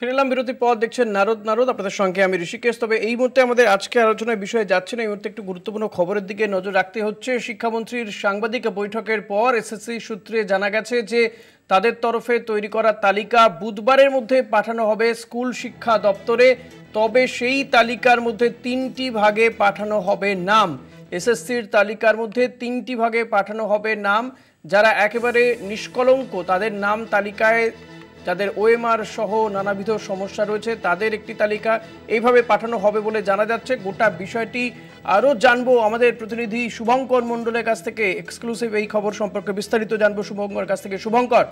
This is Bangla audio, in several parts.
ফিরলাম বিরতির পর। দেখছেন নারদ নারদ, আপনাদের সঙ্গে আমি ঋষিকেশ। তবে এই মুহূর্তে আমাদের আজকে আলোচনার বিষয়ে যাচ্ছে না, এই মুহূর্তে একটু গুরুত্বপূর্ণ খবরের দিকে নজর রাখতে হচ্ছে। শিক্ষামন্ত্রীর সাংবাদিক বৈঠকের পর এসএসসি সূত্রে জানা গেছে যে তাদের তরফে তৈরি করা তালিকা বুধবারের মধ্যে পাঠানো হবে স্কুল শিক্ষা দপ্তরে। তবে সেই তালিকার মধ্যে 3টি ভাগে পাঠানো হবে নাম। এসএসসির তালিকার মধ্যে 3টি ভাগে পাঠানো হবে নাম। যারা একেবারে নিষ্কলঙ্ক তাদের নাম তালিকায়, যাদের ওএমআর সহ নানাবিধ সমস্যা রয়েছে তাদের একটি তালিকা এইভাবে পাঠানো হবে বলে জানা যাচ্ছে। গোটা বিষয়টি আরও জানবো আমাদের প্রতিনিধি শুভঙ্কর মণ্ডলের কাছ থেকে। এক্সক্লুসিভ এই খবর সম্পর্কে বিস্তারিত জানবো শুভঙ্কর কাছ থেকে। শুভঙ্কর,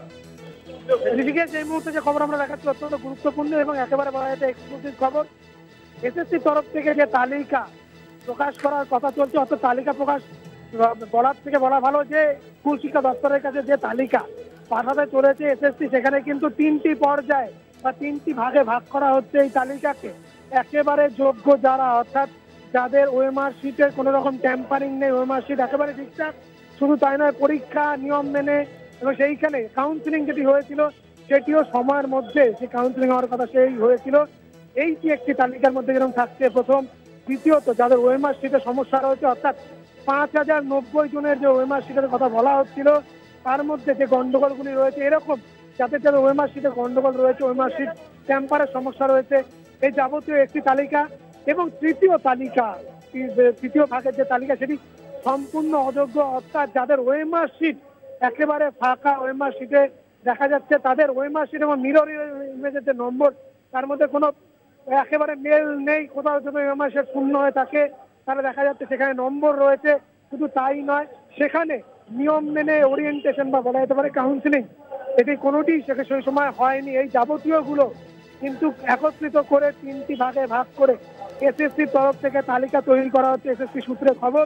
এই মুহূর্তে যে খবর আমরা দেখাচ্ছি অত্যন্ত গুরুত্বপূর্ণ এবং একেবারে বলা যায় এক্সক্লুসিভ খবর। এসএসসি তরফ থেকে যে তালিকা প্রকাশ করার কথা চলছে, অর্থাৎ তালিকা প্রকাশ বলার থেকে বলা ভালো যে স্কুল শিক্ষা দপ্তরের কাছে যে তালিকা পাঠাতে চলেছে এসএসসি, সেখানে কিন্তু 3টি পর্যায়ে বা 3টি ভাগে ভাগ করা হচ্ছে এই তালিকাকে। একেবারে যোগ্য যারা, অর্থাৎ যাদের ওএমআর শিটের কোনো রকম ট্যাম্পারিং নেই, ওএমআর শিট একেবারে ঠিকঠাক, শুধু তাই নয় পরীক্ষা নিয়ম মেনে এবং সেইখানে কাউন্সিলিং যেটি হয়েছিল সেটিও সময়ের মধ্যে যে কাউন্সিলিং হওয়ার কথা সেই হয়েছিল। এইটি একটি তালিকার মধ্যে যেরকম থাকছে প্রথম। দ্বিতীয়ত যাদের ওএমআর শিটের সমস্যা রয়েছে, অর্থাৎ 5090 জনের যে ওএমআর শিটের কথা বলা হচ্ছিল তার মধ্যে যে গন্ডগোলগুলি রয়েছে, এরকম যাদের ওএমআর শিটে গন্ডগোল রয়েছে, ওএমআর শিট ট্যাম্পারের সমস্যা রয়েছে, এই যাবতীয় একটি তালিকা। এবং তৃতীয় ভাগের যে তালিকা সেটি সম্পূর্ণ অযোগ্য, অর্থাৎ যাদের ওএমআর শিট একেবারে ফাঁকা, ওএমআর শিটে দেখা যাচ্ছে তাদের ওএমআর শিট এবং মিরর ইমেজের যে নম্বর তার মধ্যে কোনো একেবারে মেল নেই, কোথাও যদি ওএমআর শিট শূন্য হয়ে থাকে তাহলে দেখা যাচ্ছে সেখানে নম্বর রয়েছে। শুধু তাই নয়, সেখানে নিয়ম মেনে ওরিয়েন্টেশন বা বলা যেতে পারে কাউন্সিলিং, এটি কোনোটি সেই সময় হয়নি। এই যাবতীয়গুলো কিন্তু একত্রিত করে 3টি ভাগে ভাগ করে এসএসসির তরফ থেকে তালিকা তৈরি করা হচ্ছে। এসএসসি সূত্রে খবর,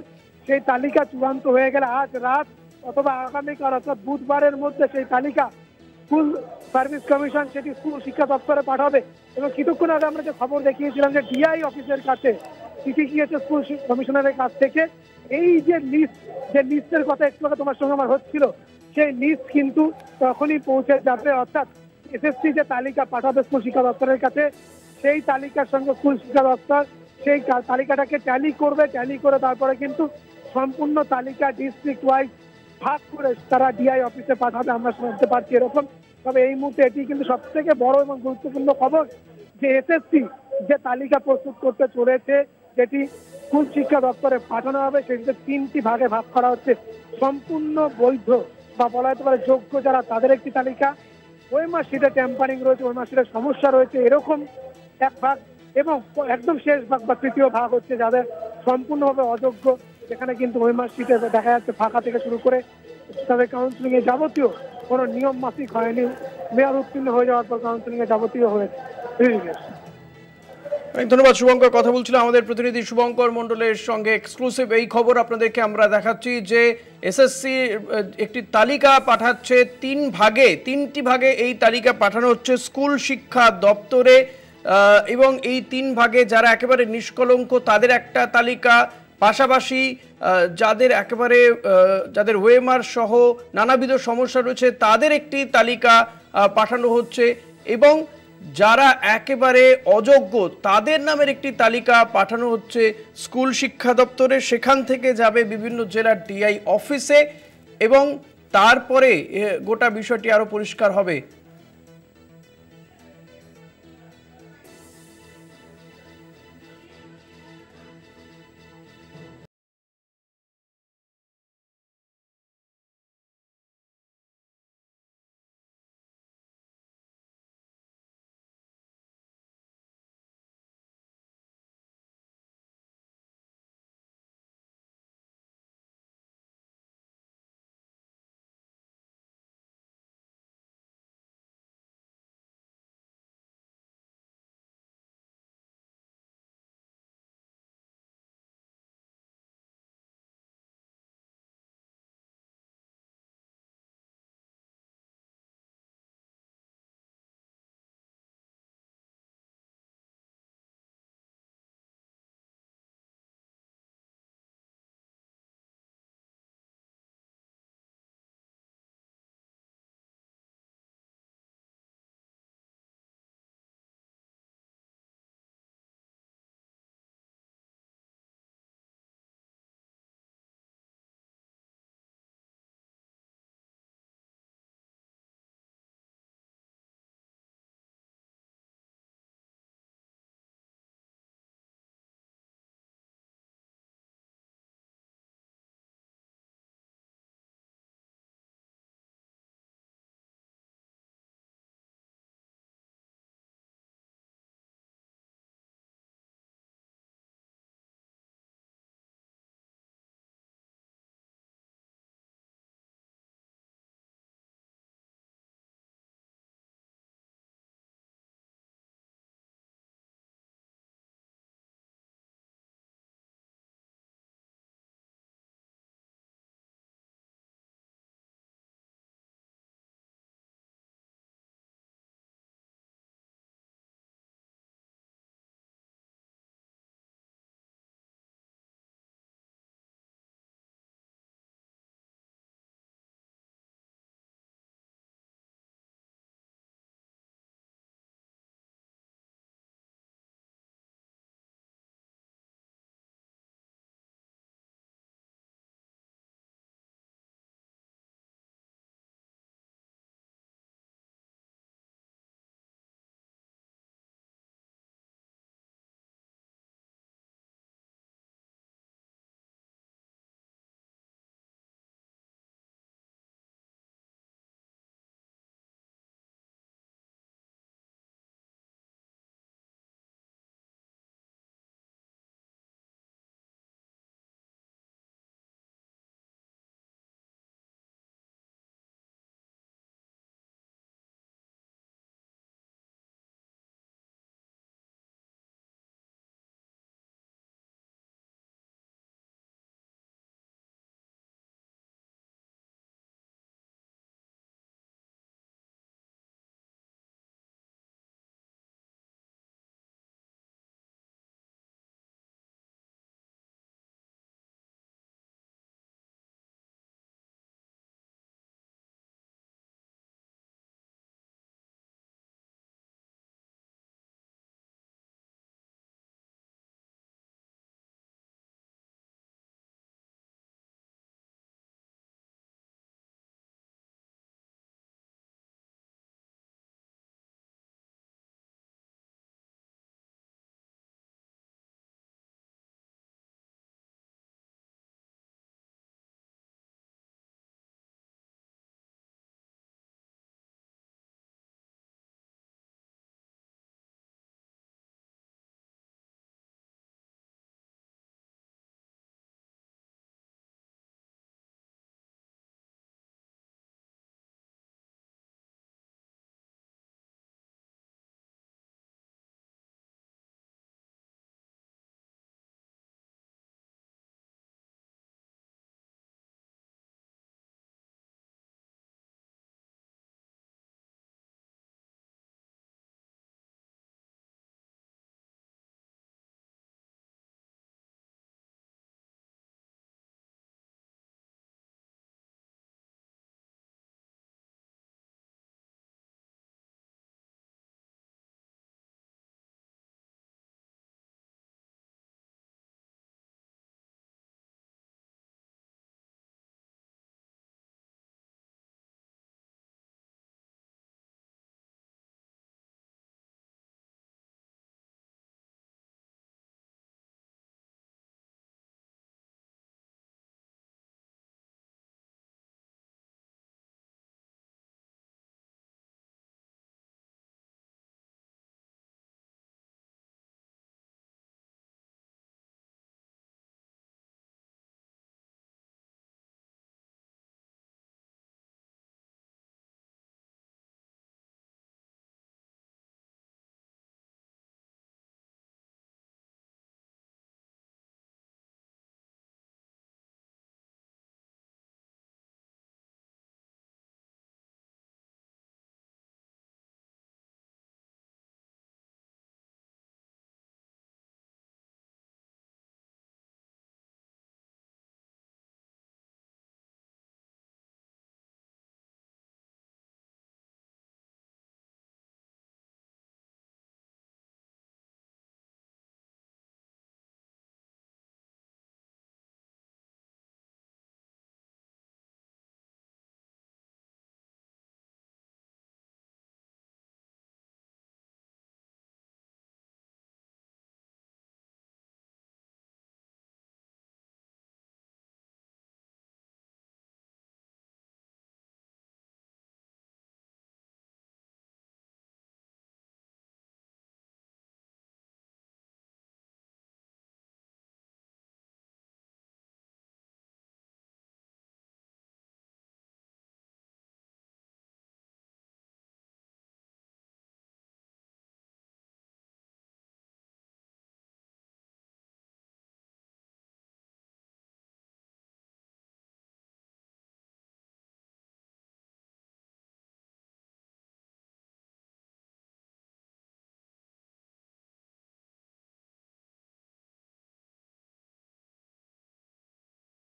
সেই তালিকা চূড়ান্ত হয়ে গেলে আজ রাত অথবা আগামীকাল অর্থাৎ বুধবারের মধ্যে সেই তালিকা স্কুল সার্ভিস কমিশন সেটি স্কুল শিক্ষা দপ্তরে পাঠাবে। এবং কিছুক্ষণ আগে আমরা যে খবর দেখিয়েছিলাম যে ডিআই অফিসের কাছে চিঠি গিয়েছে স্কুল কমিশনারের কাছ থেকে, এই যে লিস্টের কথা একটু আগে তোমার সঙ্গে আমার হচ্ছিল, সেই লিস্ট কিন্তু তখনই পৌঁছে যাবে। অর্থাৎ এসএসসি যে তালিকা পাঠাবে স্কুল শিক্ষা দপ্তরের কাছে, সেই তালিকার সঙ্গে স্কুল শিক্ষা দপ্তর সেই তালিকাটাকে ট্যালি করবে। ট্যালি করে তারপরে কিন্তু সম্পূর্ণ তালিকা ডিস্ট্রিক্ট ওয়াইজ ভাগ করে তারা ডিআই অফিসে পাঠাবে, আমরা শুনতে পারছি এরকম। তবে এই মুহূর্তে এটি কিন্তু সব থেকে বড় এবং গুরুত্বপূর্ণ খবর যে এসএসসি যে তালিকা প্রস্তুত করতে চলেছে, যেটি স্কুল শিক্ষা দপ্তরে পাঠানো হবে, সেটিতে 3টি ভাগে ভাগ করা হচ্ছে। সম্পূর্ণ বৈধ বা বলা যেতে পারে যোগ্য যারা তাদের একটি তালিকা, ওএমআর শিটে ট্যাম্পারিং রয়েছে, ওএমআর শিটের সমস্যা রয়েছে এরকম এক ভাগ, এবং একদম শেষ ভাগ বা তৃতীয় ভাগ হচ্ছে যাদের সম্পূর্ণভাবে অযোগ্য, যেখানে কিন্তু ওএমআর শিটে দেখা যাচ্ছে ফাঁকা থেকে শুরু করে তাদের কাউন্সিলিং এ যাবতীয় কোনো নিয়ম মাফিক হয়নি, মেয়াদ উত্তীর্ণ হয়ে যাওয়ার পর কাউন্সিলিং এ যাবতীয় হয়েছে। ধন্যবাদ শুভঙ্কর। কথা বলছিলাম আমাদের প্রতিনিধি শুভঙ্কর মণ্ডলের সঙ্গে। এক্সক্লুসিভ এই খবর আপনাদেরকে আমরা দেখাচ্ছি যে এসএসসি একটি তালিকা পাঠাচ্ছে 3টি ভাগে এই তালিকা পাঠানো হচ্ছে স্কুল শিক্ষা দপ্তরে। এবং এই 3 ভাগে যারা একেবারে নিষ্কলঙ্ক তাদের একটা তালিকা, পাশাপাশি যাদের ওএমআর সহ নানাবিধ সমস্যা রয়েছে তাদের একটি তালিকা পাঠানো হচ্ছে, এবং যারা একেবারে অযোগ্য তাদের নামের একটি তালিকা পাঠানো হচ্ছে স্কুল শিক্ষা দপ্তরে। সেখান থেকে যাবে বিভিন্ন জেলার ডিআই অফিসে এবং তারপরে গোটা বিষয়টি আরও পরিষ্কার হবে।